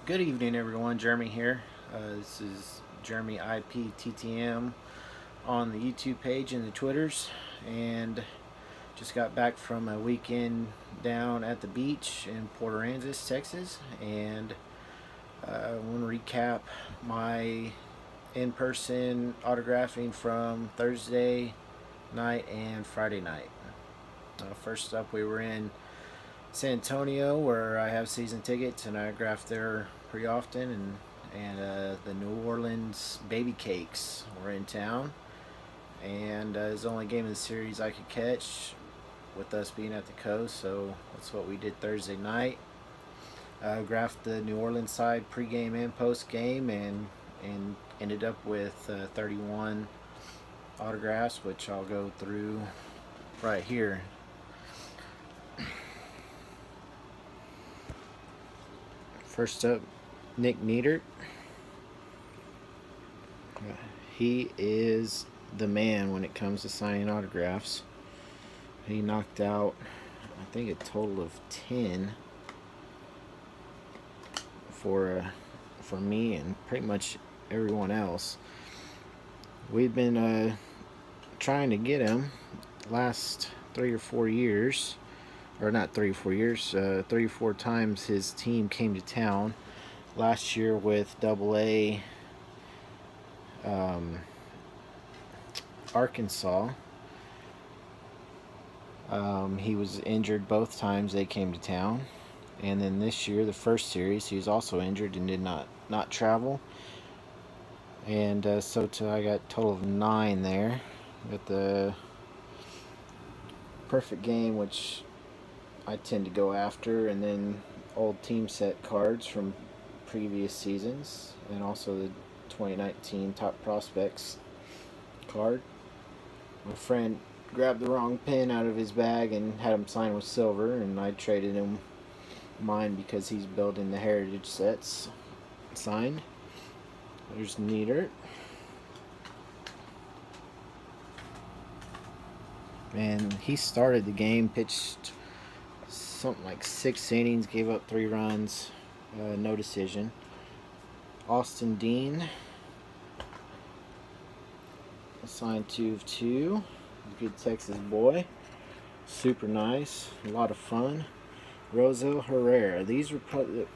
Good evening, everyone. Jeremy here. This is Jeremy IPTTM on the YouTube page and the Twitters, and just got back from a weekend down at the beach in Port Aransas, Texas, and I want to recap my in-person autographing from Thursday night and Friday night. First up, we were in San Antonio, where I have season tickets and I autograph there pretty often, and the New Orleans Baby Cakes were in town, and it was the only game of the series I could catch with us being at the coast, so that's what we did Thursday night. I autographed the New Orleans side pregame and postgame, and ended up with 31 autographs, which I'll go through right here. First up, Nick Neidert. He is the man when it comes to signing autographs. He knocked out, I think, a total of 10 for me and pretty much everyone else. We've been trying to get him last 3 or 4 years. Or not 3 or 4 years, 3 or 4 times his team came to town. Last year with AA Arkansas, he was injured both times they came to town, and then this year, the first series, he was also injured and did not travel. And so I got a total of 9 there. Got the perfect game, which I tend to go after, and then old team set cards from previous seasons, and also the 2019 top prospects card. My friend grabbed the wrong pin out of his bag and had him sign with silver, and I traded him mine because he's building the heritage sets signed. There's Neidert. And he started the game, pitched something like 6 innings, gave up 3 runs, no decision. Austin Dean, assigned 2 of 2. Good Texas boy, super nice, a lot of fun. Rosa Herrera. These were probably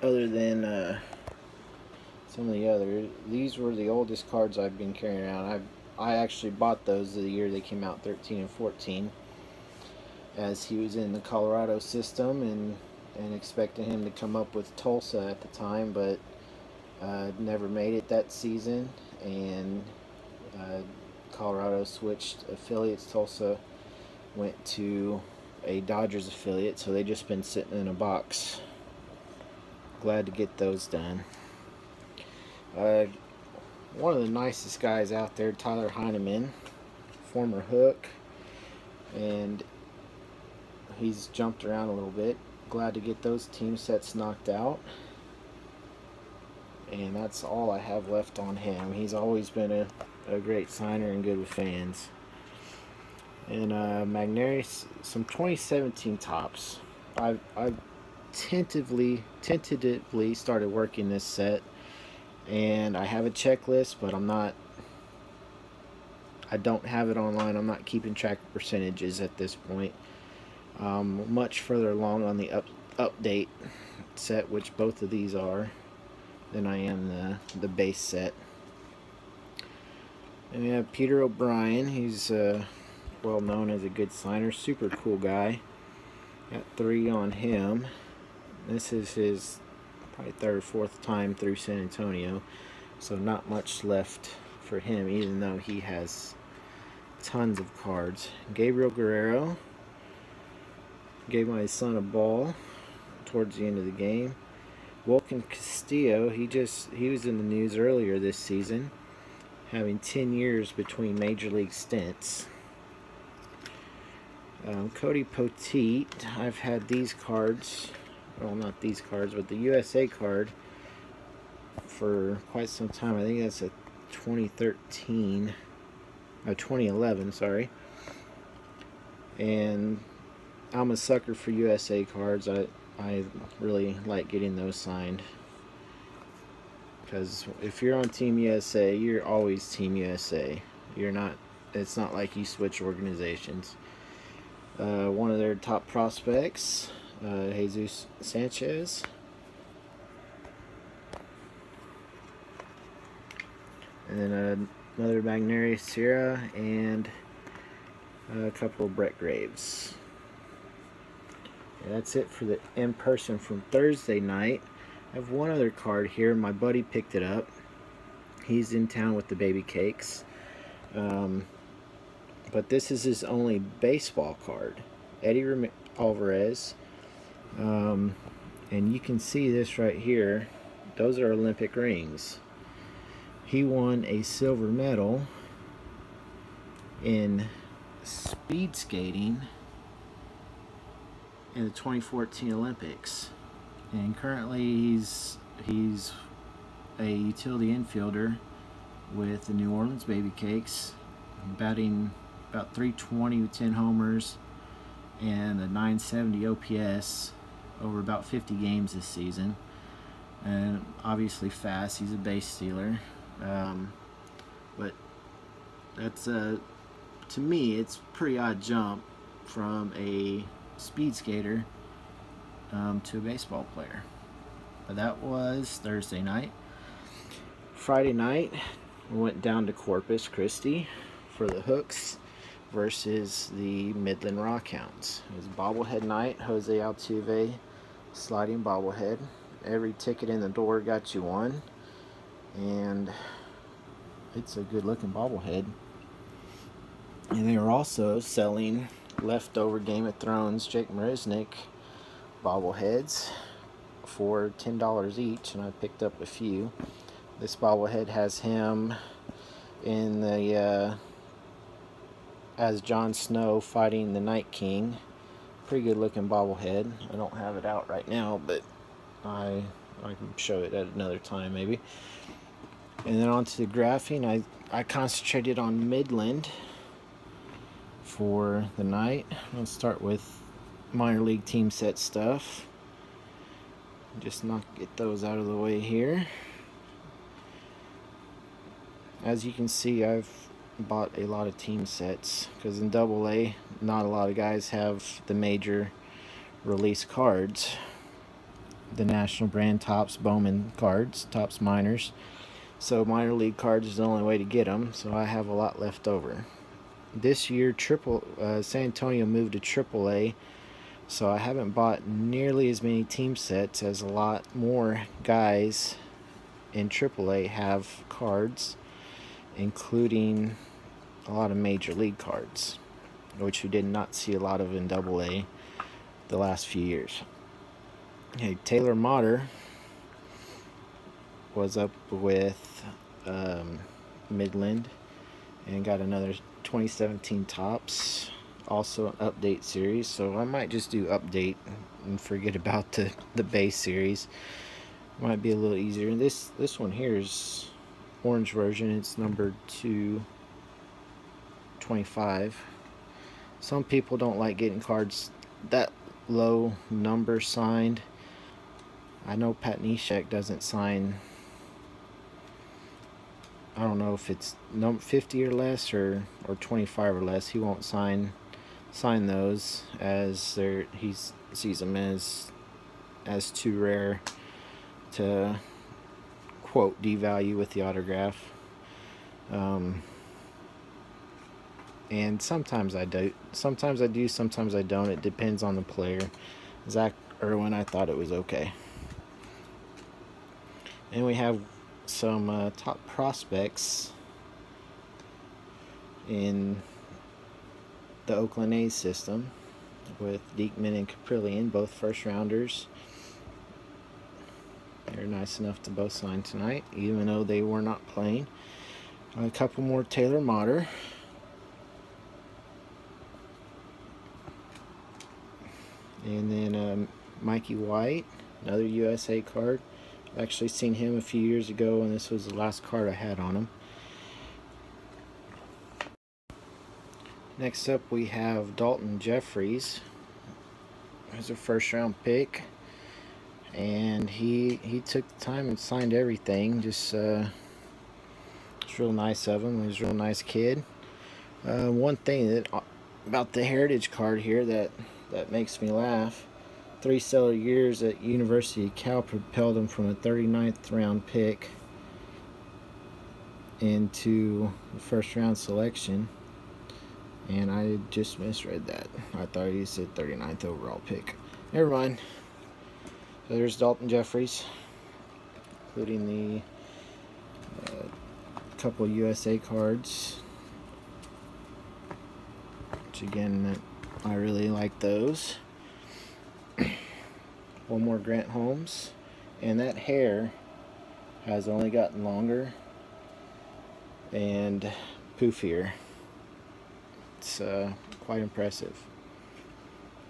other than some of the others, these were the oldest cards I've been carrying around. I actually bought those the year they came out, 13 and 14. As he was in the Colorado system, and expecting him to come up with Tulsa at the time, but never made it that season, and Colorado switched affiliates. Tulsa went to a Dodgers affiliate, so they just been sitting in a box. Glad to get those done. One of the nicest guys out there, Tyler Heineman, former Hook, and he's jumped around a little bit. Glad to get those team sets knocked out. And that's all I have left on him. He's always been a great signer and good with fans. And Magneri, some 2017 tops. I've tentatively started working this set, and I have a checklist, but I don't have it online. I'm not keeping track of percentages at this point. Much further along on the update set, which both of these are, than I am the base set. And we have Peter O'Brien. He's well known as a good signer, super cool guy. Got 3 on him. This is his probably 3rd or 4th time through San Antonio, so not much left for him, even though he has tons of cards. Gabriel Guerrero. Gave my son a ball towards the end of the game. Wilkin Castillo, he was in the news earlier this season, having 10 years between major league stints. Cody Poteet, I've had these cards, well, not these cards, but the USA card for quite some time. I think that's a 2011, sorry. And I'm a sucker for USA cards. I really like getting those signed, because if you're on Team USA, you're always Team USA. You're not. It's not like you switch organizations. One of their top prospects, Jesus Sanchez. And then another Magneuris Sierra and a couple of Brett Graves. And that's it for the in-person from Thursday night. I have one other card here. My buddy picked it up. He's in town with the baby cakes. But this is his only baseball card. Eddie Alvarez. And you can see this right here. Those are Olympic rings. He won a silver medal in speed skating in the 2014 Olympics, and currently he's a utility infielder with the New Orleans Baby Cakes, batting about .320 with 10 homers and a .970 OPS over about 50 games this season, and obviously fast. He's a base stealer. But that's to me, it's a pretty odd jump from a speed skater to a baseball player. But that was Thursday night. Friday night, we went down to Corpus Christi for the Hooks versus the Midland Rockhounds. It was a bobblehead night. Jose Altuve sliding bobblehead. Every ticket in the door got you one. And it's a good looking bobblehead. And they were also selling leftover Game of Thrones Jake Marisnick bobbleheads for $10 each, and I picked up a few. This bobblehead has him in the as Jon Snow fighting the Night King. Pretty good looking bobblehead. I don't have it out right now, but I can show it at another time maybe. And then on to the graphing. I concentrated on Midland for the night. Let's start with minor league team set stuff. Just get those out of the way here. As you can see, I've bought a lot of team sets because in AA, not a lot of guys have the major release cards. The national brand Topps Bowman cards, Topps minors. So minor league cards is the only way to get them, so I have a lot left over. This year, San Antonio moved to AAA, so I haven't bought nearly as many team sets as a lot more guys in AAA have cards, including a lot of major league cards, which we did not see a lot of in AA the last few years. Okay, Taylor Motter was up with Midland and got another 2017 Topps, also an update series, so I might just do update and forget about the base series. Might be a little easier. And this one here is orange version. It's numbered 225. Some people don't like getting cards that low number signed. I know Pat Neshek doesn't sign, I don't know if it's 50 or less or 25 or less. He won't sign those, as he sees them as too rare to quote devalue with the autograph. And sometimes I do, sometimes I don't. It depends on the player. Zach Irwin, I thought it was okay. And we have some top prospects in the Oakland A's system with Diekman and Caprillion, both first rounders. They're nice enough to both sign tonight, even though they were not playing. A couple more Taylor Motter. And then Mikey White, another USA card. I've actually seen him a few years ago, and this was the last card I had on him. Next up, we have Dalton Jeffries. He's a first-round pick. and he took the time and signed everything. Just it's real nice of him. He was a real nice kid. One thing that about the heritage card here that makes me laugh: 3 stellar years at University of Cal propelled him from a 39th round pick into the first round selection. And I just misread that. I thought he said 39th overall pick. Never mind. So there's Dalton Jeffries, including the couple USA cards, which again, I really like those. One more Grant Holmes, and that hair has only gotten longer and poofier. It's quite impressive.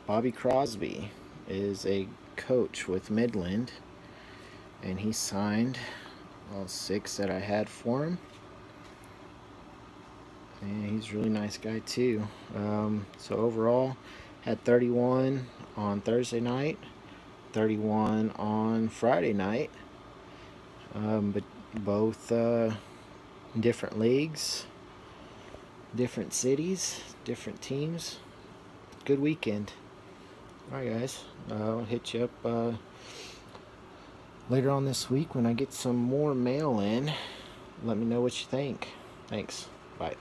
Bobby Crosby is a coach with Midland, and he signed all 6 that I had for him, and he's a really nice guy too. So overall, had 31 on Thursday night, 31 on Friday night, but both different leagues, different cities, different teams. Good weekend. Alright guys, I'll hit you up later on this week when I get some more mail in. Let me know what you think. Thanks. Bye.